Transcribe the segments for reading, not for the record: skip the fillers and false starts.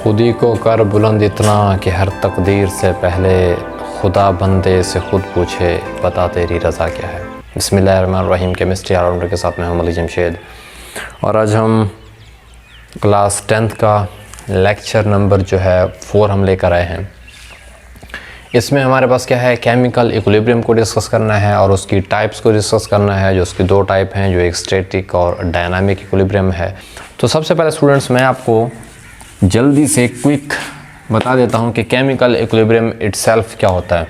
खुदी को कर बुलंद इतना कि हर तकदीर से पहले खुदा बंदे से खुद पूछे बता तेरी रज़ा क्या है। बिस्मिल्लाहिर्रहमानिर्रहीम। केमिस्ट्री ऑलराउंडर के साथ मैं हूं अली जमशेद और आज हम क्लास 10th का लेक्चर नंबर जो है 4 हम लेकर आए हैं। इसमें हमारे पास क्या है, केमिकल इक्विलिब्रियम को डिस्कस करना है और उसकी टाइप्स को डिस्कस करना है। जो उसकी 2 टाइप हैं, जो एक स्टैटिक और डायनामिक इक्विलिब्रियम है। तो सबसे पहले स्टूडेंट्स मैं आपको जल्दी से क्विक बता देता हूं कि केमिकल इक्विलिब्रियम इटसेल्फ क्या होता है।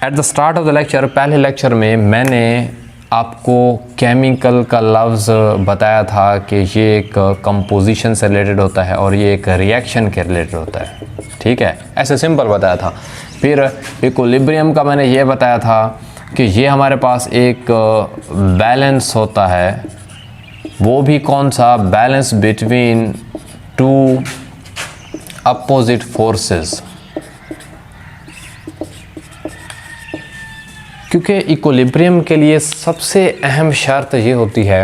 At the start of the lecture, पहले लेक्चर में मैंने आपको केमिकल का लफ्ज़ बताया था कि ये एक कंपोजिशन से रिलेटेड होता है और ये एक रिएक्शन के रिलेटेड होता है। ठीक है, ऐसे सिंपल बताया था। फिर इक्विलिब्रियम का मैंने ये बताया था कि ये हमारे पास एक बैलेंस होता है, वो भी कौन सा, बैलेंस बिटवीन 2 अपोजिट फोर्सेस। क्योंकि इक्विलिब्रियम के लिए सबसे अहम शर्त ये होती है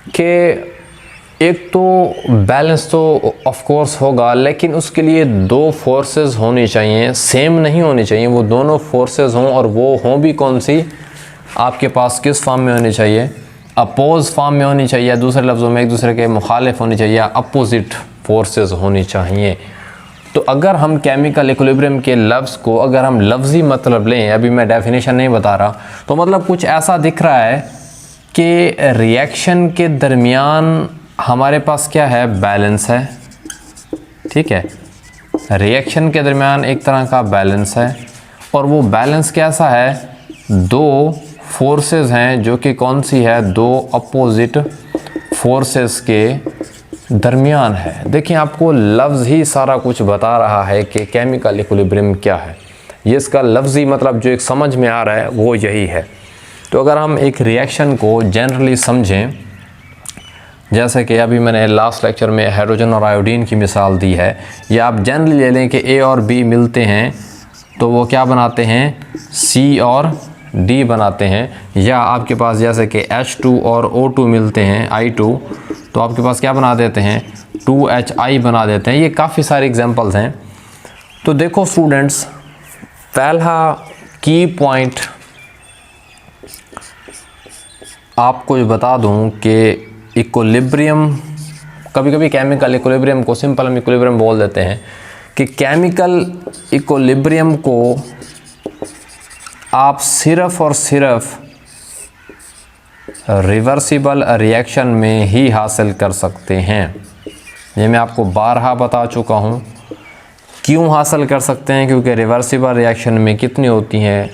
कि एक तो बैलेंस तो ऑफ कोर्स होगा, लेकिन उसके लिए 2 फोर्सेस होनी चाहिए, सेम नहीं होनी चाहिए। वो दोनों फोर्सेस हों और वो हों भी कौन सी, आपके पास किस फॉर्म में होनी चाहिए, अपोज फॉर्म में होनी चाहिए। दूसरे लफ्ज़ों में एक दूसरे के मुखालिफ होनी चाहिए, अपोजिट फोर्सेस होनी चाहिए। तो अगर हम केमिकल इक्विलिब्रियम के लफ्ज़ को अगर हम लफ्ज़ी मतलब लें, अभी मैं डेफिनेशन नहीं बता रहा, तो मतलब कुछ ऐसा दिख रहा है कि रिएक्शन के दरमियान हमारे पास क्या है, बैलेंस है। ठीक है, रिएक्शन के दरमियान एक तरह का बैलेंस है और वो बैलेंस कैसा है, 2 फोर्सेस हैं जो कि कौन सी है, 2 अपोजिट फोर्सेस के दरमियान है। देखिए, आपको लफ्ज़ ही सारा कुछ बता रहा है कि केमिकल इक्विलिब्रियम क्या है। ये इसका लफ्ज़ी मतलब जो एक समझ में आ रहा है वो यही है। तो अगर हम एक रिएक्शन को जनरली समझें, जैसे कि अभी मैंने लास्ट लेक्चर में हाइड्रोजन और आयोडीन की मिसाल दी है, या आप जनरली ले लें कि ए और बी मिलते हैं तो वो क्या बनाते हैं, सी और डी बनाते हैं। या आपके पास जैसे कि H2 और O2 मिलते हैं, I2, तो आपके पास क्या बना देते हैं, 2HI बना देते हैं। ये काफ़ी सारे एग्जांपल्स हैं। तो देखो स्टूडेंट्स, पहला की पॉइंट आपको बता दूं कि इक्विलिब्रियम, कभी कभी केमिकल इक्विलिब्रियम को सिंपल हम इक्विलिब्रियम बोल देते हैं, कि केमिकल इक्विलिब्रियम को आप सिर्फ़ और सिर्फ रिवर्सिबल रिएक्शन में ही हासिल कर सकते हैं। ये मैं आपको बारहा बता चुका हूँ। क्यों हासिल कर सकते हैं, क्योंकि रिवर्सिबल रिएक्शन में कितनी होती हैं,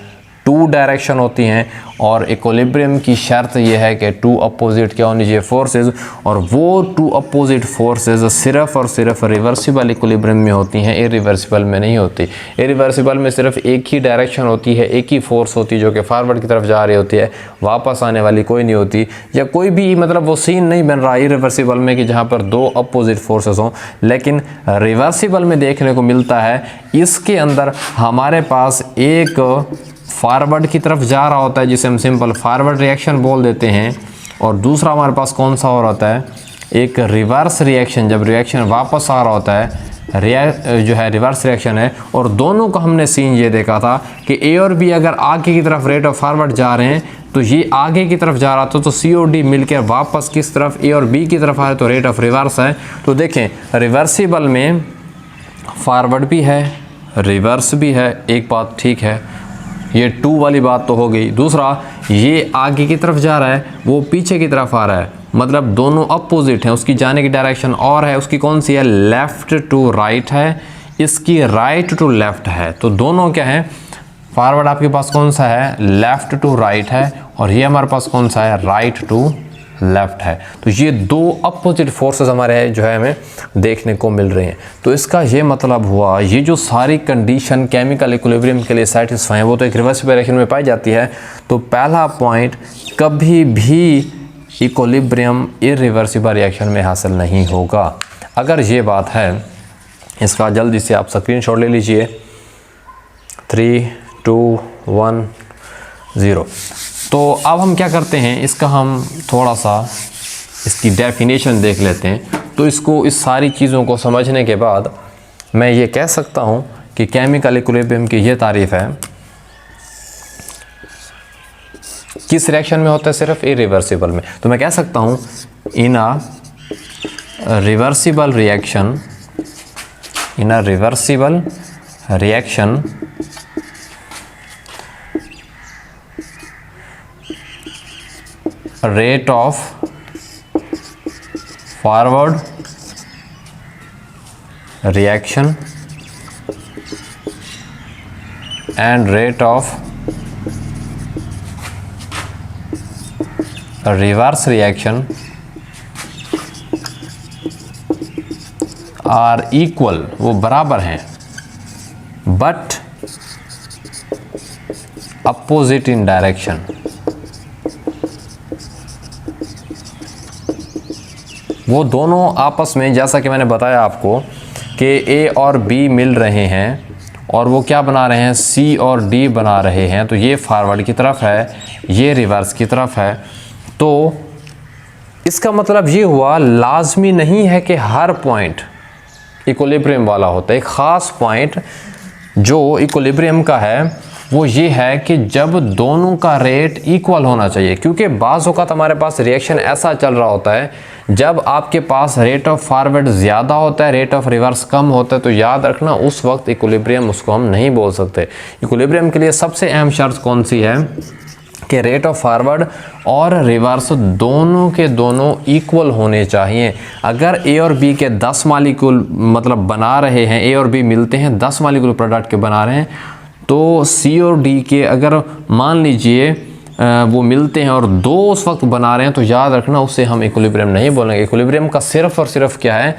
2 डायरेक्शन होती हैं और इक्विलिब्रियम की शर्त यह है कि 2 अपोजिट क्या होनी चाहिए, फोर्सेस, और वो 2 अपोजिट फोर्सेस सिर्फ और सिर्फ रिवर्सिबल इक्विलिब्रियम में होती हैं, इरिवर्सिबल में नहीं होती। इरिवर्सिबल में सिर्फ एक ही डायरेक्शन होती है, एक ही फोर्स होती है जो कि फॉरवर्ड की तरफ जा रही होती है, वापस आने वाली कोई नहीं होती। या कोई भी मतलब वो सीन नहीं बन रहा इरिवर्सिबल में कि जहाँ पर 2 अपोजिट फोर्सेस हों, लेकिन रिवर्सिबल में देखने को मिलता है। इसके अंदर हमारे पास एक फॉरवर्ड की तरफ जा रहा होता है जिसे हम सिंपल फॉरवर्ड रिएक्शन बोल देते हैं, और दूसरा हमारे पास कौन सा हो रहा होता है, एक रिवर्स रिएक्शन। जब रिएक्शन वापस आ रहा होता है, जो है रिवर्स रिएक्शन है। और दोनों का हमने सीन ये देखा था कि ए और बी अगर आगे की तरफ रेट ऑफ फॉरवर्ड जा रहे हैं तो ये आगे की तरफ जा रहा था, तो सी और डी मिलकर वापस किस तरफ, ए और बी की तरफ आ रहे, तो रेट ऑफ रिवर्स है। तो देखें, रिवर्सिबल में फॉरवर्ड भी है, रिवर्स भी है, एक बात ठीक है, ये 2 वाली बात तो हो गई। दूसरा, ये आगे की तरफ जा रहा है, वो पीछे की तरफ आ रहा है, मतलब दोनों अपोजिट हैं, उसकी जाने की डायरेक्शन और है, उसकी कौन सी है, लेफ़्ट टू राइट है, इसकी राइट टू लेफ़्ट है। तो दोनों क्या है, फॉरवर्ड आपके पास कौन सा है, लेफ़्ट टू राइट है, और ये हमारे पास कौन सा है, राइट टू लेफ़्ट है। तो ये 2 अपोजिट फोर्सेस हमारे जो है हमें देखने को मिल रहे हैं। तो इसका ये मतलब हुआ, ये जो सारी कंडीशन केमिकल इक्विलिब्रियम के लिए सेटिस्फाई है वो तो एक रिवर्सिबल रिएक्शन में पाई जाती है। तो पहला पॉइंट, कभी भी इक्विलिब्रियम इरिवर्सिबल रिएक्शन में हासिल नहीं होगा। अगर ये बात है, इसका जल्दी से आप स्क्रीनशॉट ले लीजिए। 3, 2, 1, 0। तो अब हम क्या करते हैं, इसका हम थोड़ा सा इसकी डेफिनेशन देख लेते हैं। तो इसको, इस सारी चीज़ों को समझने के बाद मैं ये कह सकता हूँ कि केमिकल इक्विलिब्रियम की ये तारीफ़ है। किस रिएक्शन में होता है? सिर्फ इरिवर्सिबल में। तो मैं कह सकता हूँ in a reversible reaction, in a reversible reaction rate of forward reaction and rate of reverse reaction are equal, वो बराबर हैं, but opposite in direction। वो दोनों आपस में, जैसा कि मैंने बताया आपको कि ए और बी मिल रहे हैं और वो क्या बना रहे हैं? सी और डी बना रहे हैं। तो ये फॉरवर्ड की तरफ है, ये रिवर्स की तरफ है। तो इसका मतलब ये हुआ, लाजमी नहीं है कि हर पॉइंट इक्विलिब्रियम वाला होता है। एक ख़ास पॉइंट जो इक्विलिब्रियम का है वो ये है कि जब दोनों का रेट इक्वल होना चाहिए, क्योंकि बाज़ औक़ात हमारे पास रिएक्शन ऐसा चल रहा होता है जब आपके पास रेट ऑफ फॉरवर्ड ज़्यादा होता है, रेट ऑफ रिवर्स कम होता है, तो याद रखना उस वक्त इक्विलिब्रियम उसको हम नहीं बोल सकते। इक्विलिब्रियम के लिए सबसे अहम शर्त कौन सी है कि रेट ऑफ फॉरवर्ड और रिवर्स दोनों के दोनों इक्वल होने चाहिए। अगर ए और बी के 10 मालिक्यूल मतलब बना रहे हैं, ए और बी मिलते हैं 10 मालिक्यूल प्रोडक्ट के बना रहे हैं, तो सी और डी के अगर मान लीजिए वो मिलते हैं और 2 उस वक्त बना रहे हैं, तो याद रखना उससे हम इक्विलिब्रियम नहीं बोलेंगे। इक्विलिब्रियम का सिर्फ और सिर्फ क्या है,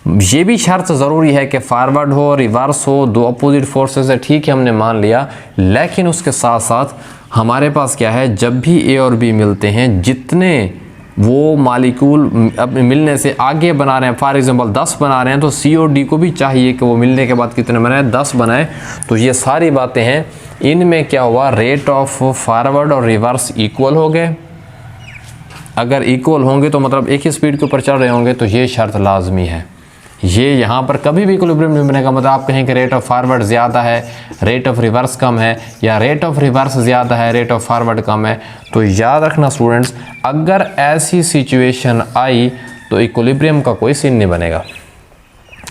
ये भी शर्त ज़रूरी है कि फॉरवर्ड हो रिवर्स हो, 2 अपोजिट फोर्सेस है, ठीक है हमने मान लिया, लेकिन उसके साथ साथ हमारे पास क्या है, जब भी ए और बी मिलते हैं, जितने वो मालिक्यूल अब मिलने से आगे बना रहे हैं, फॉर एग्जांपल 10 बना रहे हैं, तो सी और डी को भी चाहिए कि वो मिलने के बाद कितने बनाए, 10 बनाए। तो ये सारी बातें हैं, इनमें क्या हुआ, रेट ऑफ फॉरवर्ड और रिवर्स इक्वल हो गए। अगर इक्वल होंगे तो मतलब एक ही स्पीड के ऊपर चल रहे होंगे, तो ये शर्त लाजमी है। ये यहाँ पर कभी भी इक्विलिब्रियम नहीं बनेगा। मतलब आप कहें कि रेट ऑफ फॉरवर्ड ज़्यादा है, रेट ऑफ रिवर्स कम है, या रेट ऑफ रिवर्स ज़्यादा है, रेट ऑफ फॉरवर्ड कम है, तो याद रखना स्टूडेंट्स, अगर ऐसी सिचुएशन आई तो इक्विलिब्रियम का कोई सीन नहीं बनेगा।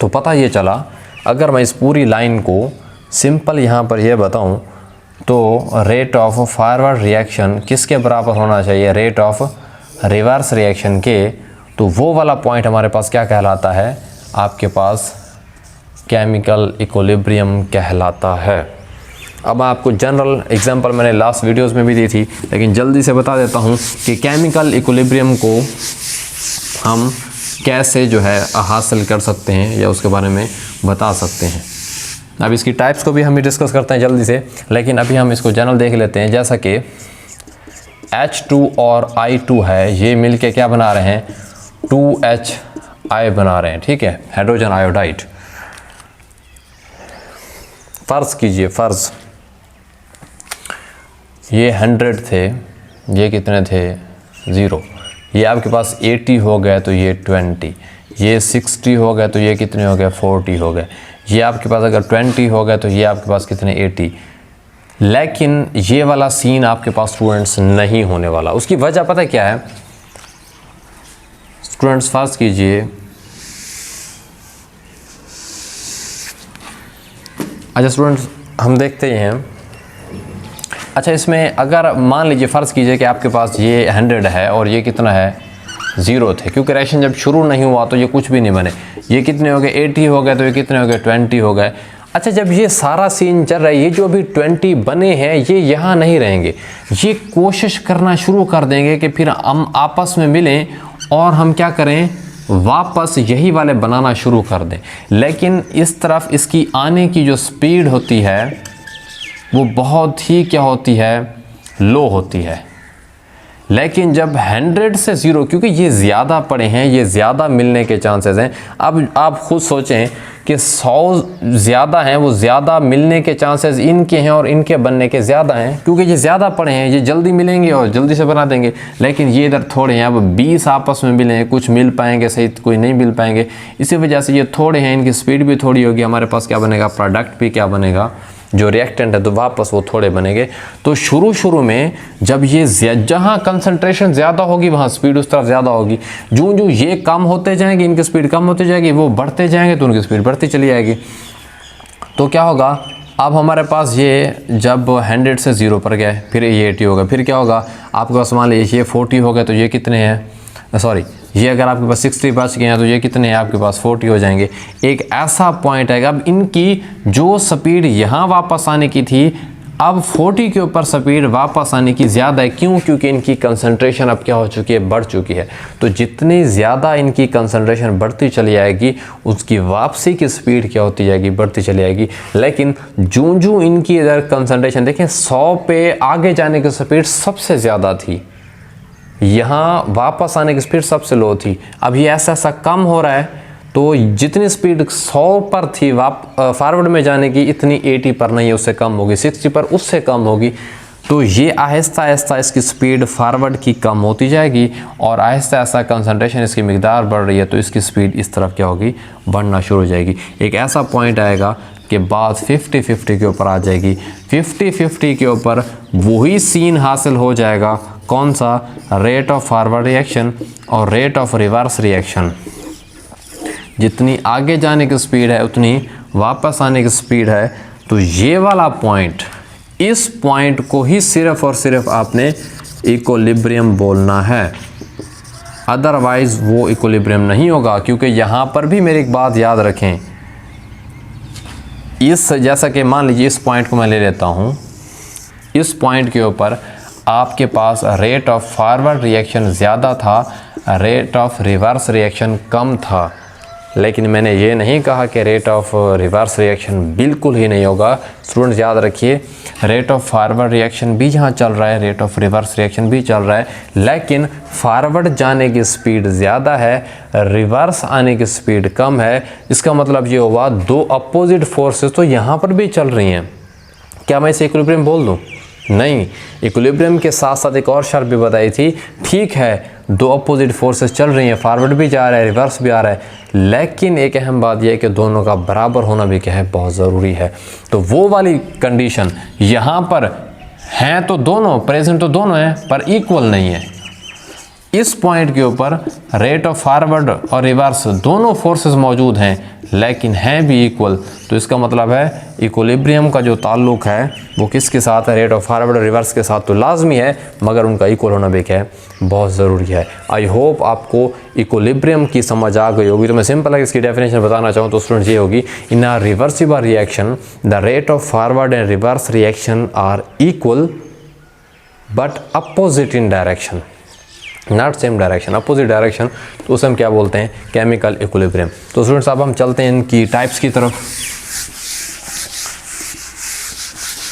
तो पता ये चला, अगर मैं इस पूरी लाइन को सिंपल यहाँ पर यह बताऊँ तो रेट ऑफ फॉरवर्ड रिएक्शन किसके बराबर होना चाहिए, रेट ऑफ रिवर्स रिएक्शन के। तो वो वाला पॉइंट हमारे पास क्या कहलाता है, आपके पास केमिकल इक्विलिब्रियम कहलाता है। अब आपको जनरल एग्जांपल मैंने लास्ट वीडियोस में भी दी थी, लेकिन जल्दी से बता देता हूँ कि केमिकल इक्विलिब्रियम को हम कैसे जो है हासिल कर सकते हैं या उसके बारे में बता सकते हैं। अब इसकी टाइप्स को भी हम डिस्कस करते हैं जल्दी से, लेकिन अभी हम इसको जनरल देख लेते हैं। जैसा कि H2 और I2 है, ये मिल के क्या बना रहे हैं, 2HI बना रहे हैं, ठीक है, हाइड्रोजन आयोडाइड। फ़र्ज कीजिए, फ़र्ज ये 100 थे, ये कितने थे, 0। ये आपके पास 80 हो गए तो ये 20, ये 60 हो गए तो ये कितने हो गए, 40 हो गए। ये आपके पास अगर 20 हो गए तो ये आपके पास कितने, 80। लेकिन ये वाला सीन आपके पास स्टूडेंट्स नहीं होने वाला। उसकी वजह पता है क्या है स्टूडेंट्स, फर्ज कीजिए, अच्छा स्टूडेंट्स हम देखते हैं, अच्छा इसमें अगर मान लीजिए फ़र्ज़ कीजिए कि आपके पास ये 100 है और ये कितना है, 0 थे, क्योंकि रिएक्शन जब शुरू नहीं हुआ तो ये कुछ भी नहीं बने। ये कितने हो गए, 80 हो गए, तो ये कितने हो गए, 20 हो गए। अच्छा जब ये सारा सीन चल रहा है, ये जो अभी 20 बने हैं ये यहाँ नहीं रहेंगे, ये कोशिश करना शुरू कर देंगे कि फिर हम आपस में मिलें और हम क्या करें, वापस यही वाले बनाना शुरू कर दें। लेकिन इस तरफ इसकी आने की जो स्पीड होती है वो बहुत ही क्या होती है, लो होती है। लेकिन जब 100 से 0, क्योंकि ये ज़्यादा पड़े हैं, ये ज़्यादा मिलने के चांसेस हैं। अब आप खुद सोचें कि 100 ज़्यादा हैं, वो ज़्यादा मिलने के चांसेस इनके हैं और इनके बनने के ज़्यादा हैं, क्योंकि ये ज़्यादा पड़े हैं, ये जल्दी मिलेंगे और जल्दी से बना देंगे। लेकिन ये इधर थोड़े हैं, अब 20 आपस में मिले हैं, कुछ मिल पाएंगे सही, कोई नहीं मिल पाएंगे। इसी वजह से ये थोड़े हैं, इनकी स्पीड भी थोड़ी होगी। हमारे पास क्या बनेगा, प्रोडक्ट भी क्या बनेगा, जो रिएक्टेंट है तो वापस वो थोड़े बनेंगे। तो शुरू में जब ये जहाँ कंसंट्रेशन ज़्यादा होगी वहाँ स्पीड उस तरफ ज़्यादा होगी। जो ये कम होते जाएंगे, इनकी स्पीड कम होती जाएगी, वो बढ़ते जाएंगे तो उनकी स्पीड बढ़ती चली जाएगी। तो क्या होगा, अब हमारे पास ये जब 100 से 0 पर गए, फिर ये 80 होगा, फिर क्या होगा, आपके पास मान लीजिए ये 40 हो गए, तो ये कितने हैं, सॉरी, ये अगर आपके पास 60 बच गए हैं तो ये कितने हैं, आपके पास 40 हो जाएंगे। एक ऐसा पॉइंट है, अब इनकी जो स्पीड यहाँ वापस आने की थी, अब 40 के ऊपर स्पीड वापस आने की ज़्यादा है। क्यों? क्योंकि इनकी कंसंट्रेशन अब क्या हो चुकी है, बढ़ चुकी है। तो जितनी ज़्यादा इनकी कंसंट्रेशन बढ़ती चली जाएगी, उसकी वापसी की स्पीड क्या होती जाएगी, बढ़ती चली जाएगी। लेकिन जो इनकी इधर कंसंट्रेशन देखें, 100 पे आगे जाने की स्पीड सबसे ज़्यादा थी, यहाँ वापस आने की स्पीड सबसे लो थी। अब ये ऐसा कम हो रहा है, तो जितनी स्पीड 100 पर थी फॉरवर्ड में जाने की, इतनी 80 पर नहीं है, उससे कम होगी, 60 पर उससे कम होगी। तो ये आहिस्ता आहिस्ता इसकी स्पीड फॉरवर्ड की कम होती जाएगी और आहिस्ता आहिस्ता कंसंट्रेशन इसकी मिकदार बढ़ रही है, तो इसकी स्पीड इस तरफ क्या होगी, बढ़ना शुरू हो जाएगी। एक ऐसा पॉइंट आएगा कि बात 50-50 के ऊपर आ जाएगी। 50-50 के ऊपर वही सीन हासिल हो जाएगा, कौन सा, रेट ऑफ फॉरवर्ड रिएक्शन और रेट ऑफ रिवर्स रिएक्शन। जितनी आगे जाने की स्पीड है उतनी वापस आने की स्पीड है। तो ये वाला पॉइंट, इस पॉइंट को ही सिर्फ और सिर्फ आपने इक्विलिब्रियम बोलना है, अदरवाइज वो इक्विलिब्रियम नहीं होगा। क्योंकि यहाँ पर भी मेरी एक बात याद रखें, इस जैसा कि मान लीजिए इस पॉइंट को मैं ले लेता हूँ, इस पॉइंट के ऊपर आपके पास रेट ऑफ फॉरवर्ड रिएक्शन ज़्यादा था, रेट ऑफ रिवर्स रिएक्शन कम था। लेकिन मैंने ये नहीं कहा कि रेट ऑफ रिवर्स रिएक्शन बिल्कुल ही नहीं होगा। स्टूडेंट्स याद रखिए, रेट ऑफ फॉरवर्ड रिएक्शन भी यहाँ चल रहा है, रेट ऑफ रिवर्स रिएक्शन भी चल रहा है, लेकिन फॉरवर्ड जाने की स्पीड ज़्यादा है, रिवर्स आने की स्पीड कम है। इसका मतलब ये हुआ दो अपोजिट फोर्सेस तो यहाँ पर भी चल रही हैं। क्या मैं इसे इक्विलिब्रियम बोल दूँ? नहीं, इक्विलिब्रियम के साथ साथ एक और शर्त भी बताई थी। ठीक है, दो अपोजिट फोर्सेस चल रही हैं, फॉरवर्ड भी जा रहा है, रिवर्स भी आ रहा है, लेकिन एक अहम बात यह है कि दोनों का बराबर होना भी क्या है, बहुत ज़रूरी है। तो वो वाली कंडीशन यहाँ पर हैं, तो दोनों प्रेजेंट तो दोनों हैं, पर इक्वल नहीं है। इस पॉइंट के ऊपर रेट ऑफ फॉरवर्ड और रिवर्स दोनों फोर्सेस मौजूद हैं, लेकिन हैं भी इक्वल। तो इसका मतलब है इक्विलिब्रियम का जो ताल्लुक है वो किसके साथ है, रेट ऑफ फॉरवर्ड और रिवर्स के साथ तो लाजमी है, मगर उनका इक्वल होना भी क्या है, बहुत ज़रूरी है। आई होप आपको इक्विलिब्रियम की समझ आ गई होगी। तो मैं सिंपल है इसकी डेफिनेशन बताना चाहूँ तो स्टूडेंट ये होगी, in a reversible reaction the rate of forward and reverse reaction are equal but opposite in direction, not same direction, opposite direction. तो उसे हम क्या बोलते हैं, केमिकल इक्विलिब्रियम। तो स्टूडेंट्स अब हम चलते हैं इनकी टाइप्स की तरफ।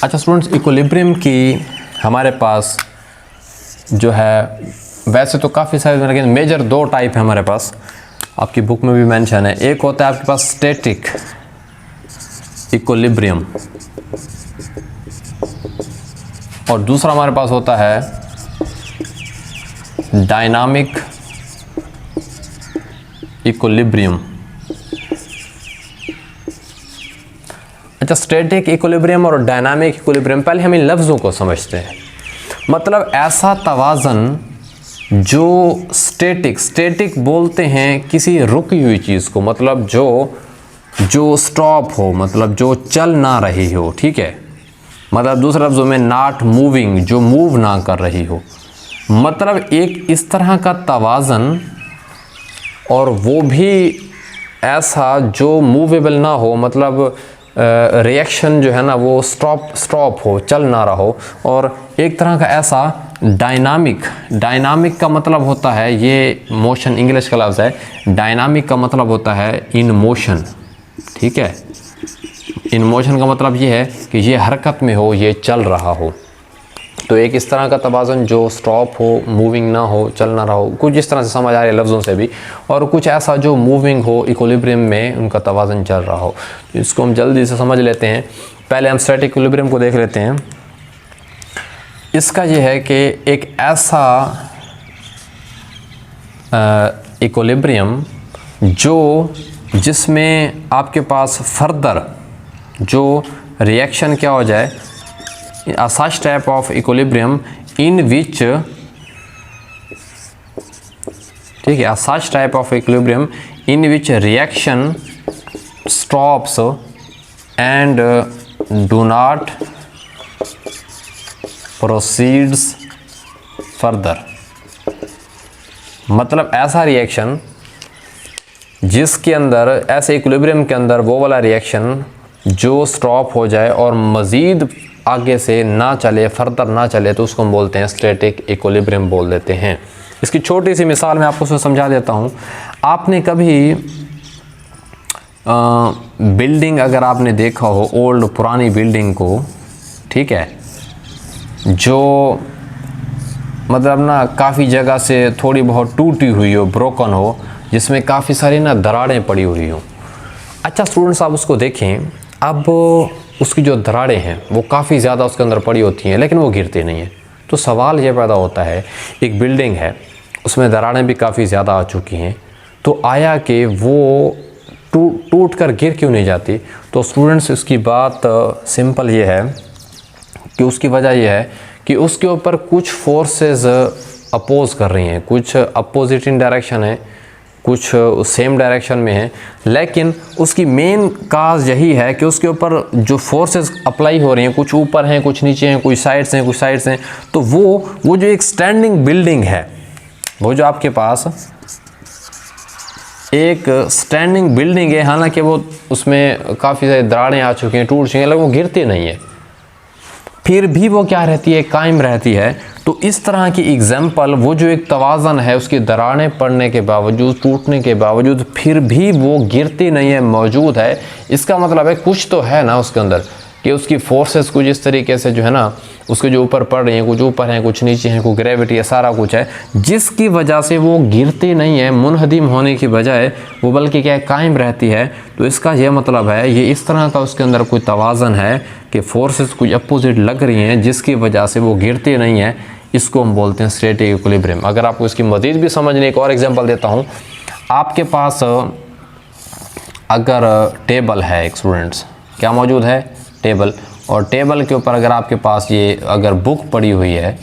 अच्छा स्टूडेंट्स, इक्विलिब्रियम की हमारे पास जो है वैसे तो काफ़ी सारे, लेकिन मेजर दो टाइप है हमारे पास, आपकी बुक में भी मेंशन है। एक होता है आपके पास स्टैटिक इक्विलिब्रियम और दूसरा हमारे पास होता है डायनामिक इक्विलिब्रियम। अच्छा, स्टैटिक इक्विलिब्रियम और डायनामिक इक्विलिब्रियम, पहले हम इन लफ्ज़ों को समझते हैं। मतलब ऐसा तवाज़न जो स्टैटिक बोलते हैं किसी रुकी हुई चीज़ को, मतलब जो स्टॉप हो, मतलब जो चल ना रही हो, ठीक है। मतलब दूसरे लफ्ज़ों में नॉट मूविंग, जो मूव ना कर रही हो। मतलब एक इस तरह का तवाज़न, और वो भी ऐसा जो मूवेबल ना हो, मतलब रिएक्शन जो है ना वो स्टॉप हो, चल ना रहा हो। और एक तरह का ऐसा डायनामिक का मतलब होता है, ये मोशन इंग्लिश का लफ्ज़ है, डायनामिक का मतलब होता है इन मोशन, ठीक है। इन मोशन का मतलब ये है कि ये हरकत में हो, ये चल रहा हो। तो एक इस तरह का तवाज़ुन जो स्टॉप हो, मूविंग ना हो, चल ना रहा हो, कुछ इस तरह से समझ आ रहे लफ्ज़ों से भी, और कुछ ऐसा जो मूविंग हो, इक्विलिब्रियम में उनका तवाज़ुन चल रहा हो। तो इसको हम जल्दी से समझ लेते हैं। पहले हम स्टैटिक इक्विलिब्रियम को देख लेते हैं। इसका ये है कि एक ऐसा इक्विलिब्रियम जिसमें आपके पास फर्दर जो रिएक्शन क्या हो जाए, such type of equilibrium in which, ठीक है, such type of equilibrium in which reaction stops and do not proceeds further। मतलब ऐसा रिएक्शन जिसके अंदर, ऐसे इक्विलिब्रियम के अंदर वो वाला रिएक्शन जो स्टॉप हो जाए और मज़ीद आगे से ना चले, फर्दर ना चले, तो उसको हम बोलते हैं स्टैटिक इक्विलिब्रियम बोल देते हैं। इसकी छोटी सी मिसाल मैं आपको उसमें समझा देता हूँ। आपने कभी बिल्डिंग, अगर आपने देखा हो ओल्ड पुरानी बिल्डिंग को, ठीक है, जो मतलब ना काफ़ी जगह से थोड़ी बहुत टूटी हुई हो, ब्रोकन हो, जिसमें काफ़ी सारी ना दरारें पड़ी हुई हो। अच्छा स्टूडेंट्स, आप उसको देखें, अब उसकी जो दरारें हैं वो काफ़ी ज़्यादा उसके अंदर पड़ी होती हैं, लेकिन वो गिरती नहीं है। तो सवाल ये पैदा होता है, एक बिल्डिंग है, उसमें दरारें भी काफ़ी ज़्यादा आ चुकी हैं, तो आया कि वो टूट कर गिर क्यों नहीं जाती? तो स्टूडेंट्स, उसकी बात सिंपल ये है कि उसकी वजह यह है कि उसके ऊपर कुछ फोर्सेस अपोज कर रही हैं, कुछ अपोजिटिंग डायरेक्शन है, कुछ सेम डायरेक्शन में है, लेकिन उसकी मेन काज यही है कि उसके ऊपर जो फोर्सेस अप्लाई हो रही हैं, कुछ ऊपर हैं, कुछ नीचे हैं, कुछ साइड्स हैं, कुछ साइड्स हैं। तो वो जो एक स्टैंडिंग बिल्डिंग है, वो जो आपके पास एक स्टैंडिंग बिल्डिंग है, हालांकि वो उसमें काफ़ी सारी दरारें आ चुकी हैं, टूट चुकी हैं, लेकिन वो गिरती नहीं है, फिर भी वो क्या रहती है, कायम रहती है। तो इस तरह की एग्जाम्पल, वो जो एक तवाज़न है, उसकी दरारें पड़ने के बावजूद, टूटने के बावजूद, फिर भी वो गिरती नहीं है, मौजूद है। इसका मतलब है कुछ तो है ना उसके अंदर, कि उसकी फोर्सेस कुछ इस तरीके से जो है ना, उसके जो ऊपर पड़ रही हैं, कुछ ऊपर हैं, कुछ नीचे हैं, कुछ ग्रेविटी है, सारा कुछ है, जिसकी वजह से वो गिरती नहीं है, मुनहदिम होने की बजाय वो बल्कि क्या है, कायम रहती है। तो इसका यह मतलब है, ये इस तरह का उसके अंदर कोई तवाज़न है कि फोर्सेस कुछ अपोजिट लग रही हैं, जिसकी वजह से वो गिरती नहीं है। इसको हम बोलते हैं स्टैटिक इक्विलिब्रियम। अगर आपको इसकी मज़ीद भी समझने एक और एग्जांपल देता हूँ। आपके पास अगर टेबल है, एक स्टूडेंट्स, क्या मौजूद है, टेबल, और टेबल के ऊपर अगर आपके पास ये अगर बुक पड़ी हुई है,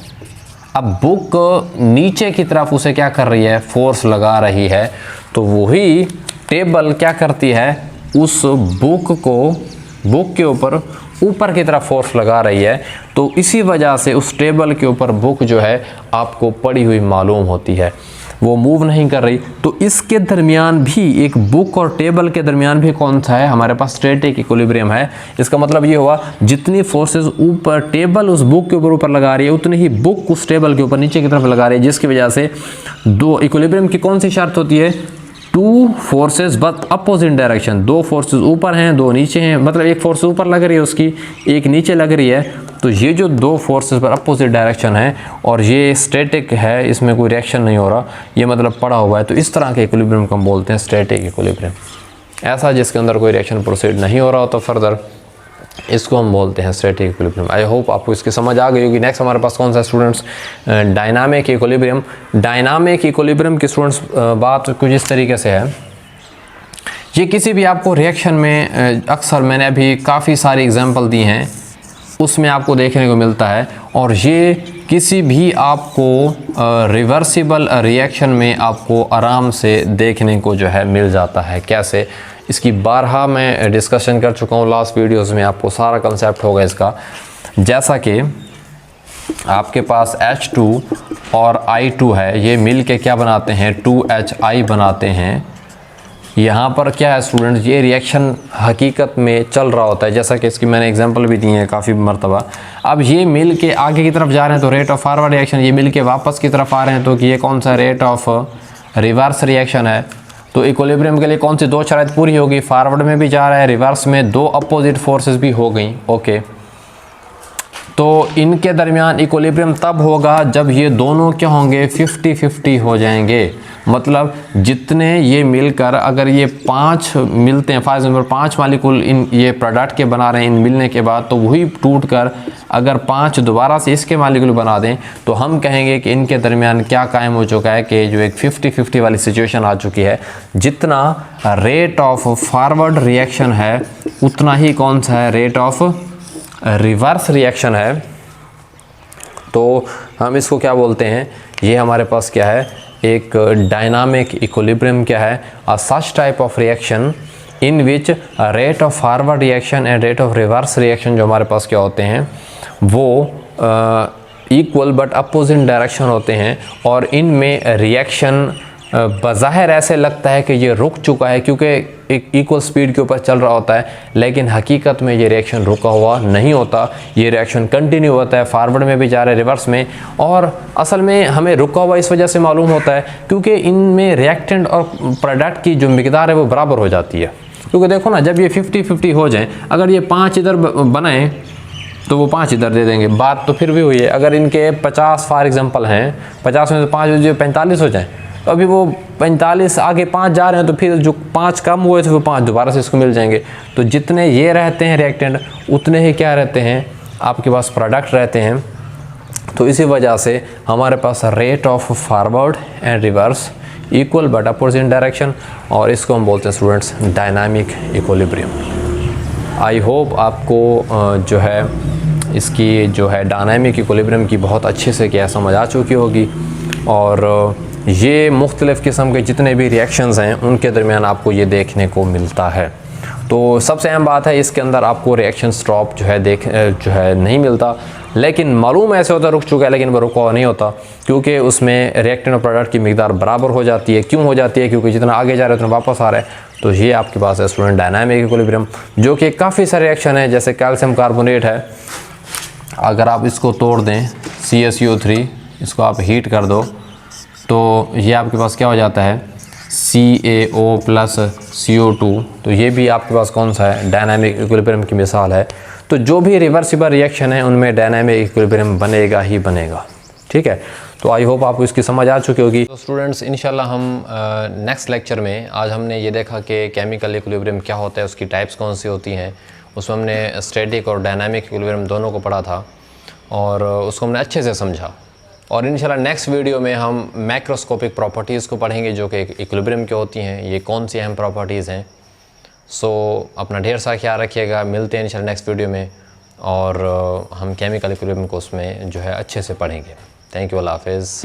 अब बुक नीचे की तरफ उसे क्या कर रही है, फोर्स लगा रही है, तो वही टेबल क्या करती है, उस बुक के ऊपर की तरफ फोर्स लगा रही है। तो इसी वजह से उस टेबल के ऊपर बुक जो है आपको पड़ी हुई मालूम होती है, वो मूव नहीं कर रही। तो इसके दरमियान भी, एक बुक और टेबल के दरमियान भी कौन सा है, हमारे पास स्टैटिक इक्विलिब्रियम है। इसका मतलब ये हुआ, जितनी फोर्सेस ऊपर टेबल उस बुक के ऊपर लगा रही है, उतनी ही बुक उस टेबल के ऊपर नीचे की तरफ लगा रही है, जिसकी वजह से दो इक्विलिब्रियम की कौन सी शर्त होती है, two forces but opposite direction. दो फोर्सेस ऊपर हैं, दो नीचे हैं, मतलब एक फोर्स ऊपर लग रही है उसकी, एक नीचे लग रही है। तो ये जो दो फोर्सेस पर अपोजिट डायरेक्शन है और ये स्टैटिक है, इसमें कोई रिएक्शन नहीं हो रहा, ये मतलब पड़ा हुआ है, तो इस तरह के इक्विलिब्रियम को हम बोलते हैं स्टैटिक इक्विलिब्रियम। ऐसा जिसके अंदर कोई रिएक्शन प्रोसीड नहीं हो रहा हो, तो फर्दर इसको हम बोलते हैं स्टैटिक इक्विलिब्रियम। आई होप आपको इसकी समझ आ गई होगी। नेक्स्ट हमारे पास कौन सा students, dynamic equilibrium. Dynamic equilibrium की स्टूडेंट्स बात कुछ इस तरीके से है, ये किसी भी आपको रिएक्शन में, अक्सर मैंने अभी काफ़ी सारी एग्जांपल दी हैं, उसमें आपको देखने को मिलता है, और ये किसी भी आपको रिवर्सिबल रिएक्शन में आपको आराम से देखने को जो है मिल जाता है। कैसे, इसकी बारहा मैं डिस्कशन कर चुका हूँ लास्ट वीडियोस में, आपको सारा कंसेप्ट होगा इसका। जैसा कि आपके पास H2 और I2 है, ये मिल के क्या बनाते हैं, 2HI बनाते हैं। यहाँ पर क्या है स्टूडेंट्स, ये रिएक्शन हकीकत में चल रहा होता है, जैसा कि इसकी मैंने एग्जांपल भी दी है काफ़ी मरतबा। अब ये मिल के आगे की तरफ जा रहे हैं तो रेट ऑफ फॉरवर्ड रिएक्शन, ये मिल के वापस की तरफ आ रहे हैं तो कि ये कौन सा रेट ऑफ रिवर्स रिएक्शन है। तो इक्विलिब्रियम के लिए कौन सी दो शर्त पूरी होगी, फॉरवर्ड में भी जा रहा है, रिवर्स में दो अपोजिट फोर्सेस भी हो गई। ओके, तो इनके दरमियान इक्विलिब्रियम तब होगा जब ये दोनों क्या होंगे, 50-50 हो जाएंगे। मतलब जितने ये मिलकर, अगर ये 5 मिलते हैं, फॉर एग्जाम्पल 5 मालिक्यूल इन ये प्रोडक्ट के बना रहे हैं, इन मिलने के बाद, तो वही टूट कर अगर 5 दोबारा से इसके मालिक्यूल बना दें, तो हम कहेंगे कि इनके दरमियान क्या कायम हो चुका है कि जो एक 50-50 वाली सिचुएशन आ चुकी है। जितना रेट ऑफ फॉरवर्ड रिएक्शन है उतना ही कौन सा है, रेट ऑफ रिवर्स रिएक्शन है। तो हम इसको क्या बोलते हैं, ये हमारे पास क्या है, एक डायनामिक इक्विलिब्रियम क्या है, a such type of reaction in which rate of forward reaction and rate of reverse reaction जो हमारे पास क्या होते हैं वो इक्वल बट अपोजिट डायरेक्शन होते हैं। और इनमें रिएक्शन बज़ाहिर ऐसे लगता है कि ये रुक चुका है क्योंकि एक इक्वल स्पीड के ऊपर चल रहा होता है, लेकिन हकीकत में ये रिएक्शन रुका हुआ नहीं होता, ये रिएक्शन कंटिन्यू होता है, फॉरवर्ड में भी जा रहा है, रिवर्स में। और असल में हमें रुका हुआ इस वजह से मालूम होता है क्योंकि इनमें रिएक्टेंट और प्रोडक्ट की जो मिकदार है वो बराबर हो जाती है। क्योंकि देखो ना, जब ये 50-50 हो जाए, अगर ये 5 इधर बनाएं तो वो 5 इधर दे देंगे, बात तो फिर भी हुई है। अगर इनके 50 फॉर एग्जांपल हैं, 50 में से 5 जो 45 हो जाए, तो अभी वो 45 आगे 5 जा रहे हैं, तो फिर जो 5 कम हुए थे वो 5 दोबारा से इसको मिल जाएंगे। तो जितने ये रहते हैं रिएक्टेंट, उतने ही क्या रहते हैं, आपके पास प्रोडक्ट रहते हैं। तो इसी वजह से हमारे पास rate of forward and reverse equal but opposite direction, और इसको हम बोलते हैं students dynamic equilibrium. I hope आपको जो है इसकी जो है डायनामिक इक्विलिब्रियम की बहुत अच्छे से क्या समझ आ चुकी होगी। और ये मुख्तलिफ़ किस्म के जितने भी रिएक्शंस हैं उनके दरमियान आपको ये देखने को मिलता है। तो सबसे अहम बात है, इसके अंदर आपको रिएक्शन स्टॉप जो है नहीं मिलता, लेकिन मालूम ऐसे होता रुक चुका है, लेकिन वो रुका हुआ नहीं होता क्योंकि उसमें रिएक्टेंट और प्रोडक्ट की मिकदार बराबर हो जाती है। क्यों हो जाती है? क्योंकि जितना आगे जा रहे हैं उतना वापस आ रहा है। तो ये आपके पास है स्टूडेंट डायनामिक इक्विलिब्रियम, जो कि काफ़ी सारे रिएक्शन है। जैसे कैल्शियम कार्बोनेट है, अगर आप इसको तोड़ दें CaCO3, इसको आप हीट कर दो, तो ये आपके पास क्या हो जाता है, CaO + CO2। तो ये भी आपके पास कौन सा है, डायनामिक इक्विलिब्रियम की मिसाल है। तो जो भी रिवर्सिबल रिएक्शन है उनमें डायनामिक इक्विलिब्रियम बनेगा ही बनेगा। ठीक है, तो आई होप आपको इसकी समझ आ चुकी होगी। तो स्टूडेंट्स, इंशाल्लाह हम नेक्स्ट लेक्चर में, आज हमने ये देखा कि केमिकल इक्विलिब्रियम क्या होता है, उसकी टाइप्स कौन सी होती हैं। उसमें हमने स्टैटिक और डायनामिक इक्विलिब्रियम दोनों को पढ़ा था और उसको हमने अच्छे से समझा। और इंशाल्लाह नेक्स्ट वीडियो में हम मैक्रोस्कोपिक प्रॉपर्टीज़ को पढ़ेंगे जो कि इक्विलिब्रियम की होती हैं, ये कौन सी अहम प्रॉपर्टीज़ हैं। सो अपना ढेर सारा ख्याल रखिएगा, मिलते हैं इंशाल्लाह नेक्स्ट वीडियो में, और हम केमिकल इक्विलिब्रियम को उसमें जो है अच्छे से पढ़ेंगे। थैंक यू, अल्लाह हाफ़िज़।